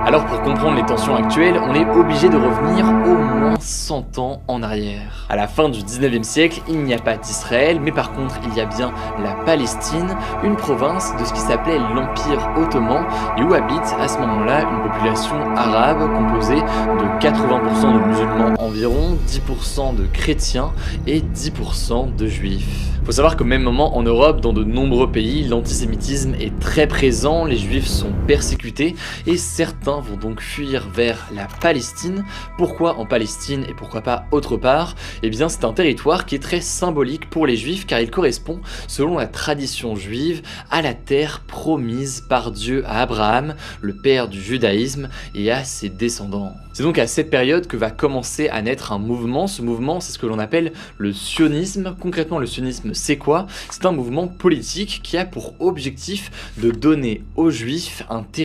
Alors pour comprendre les tensions actuelles, on est obligé de revenir au moins 100 ans en arrière. À la fin du 19e siècle, il n'y a pas d'Israël, mais par contre il y a bien la Palestine, une province de ce qui s'appelait l'Empire ottoman, et où habite à ce moment-là une population arabe composée de 80% de musulmans environ, 10% de chrétiens et 10% de juifs. Faut savoir qu'au même moment en Europe, dans de nombreux pays, l'antisémitisme est très présent, les juifs sont persécutés et certains vont donc fuir vers la Palestine. Pourquoi en Palestine et pourquoi pas autre part? Eh bien c'est un territoire qui est très symbolique pour les juifs car il correspond, selon la tradition juive, à la terre promise par Dieu à Abraham, le père du judaïsme, et à ses descendants. C'est donc à cette période que va commencer à naître un mouvement. Ce mouvement, c'est ce que l'on appelle le sionisme. Concrètement, le sionisme, c'est quoi? C'est un mouvement politique qui a pour objectif de donner aux juifs un territoire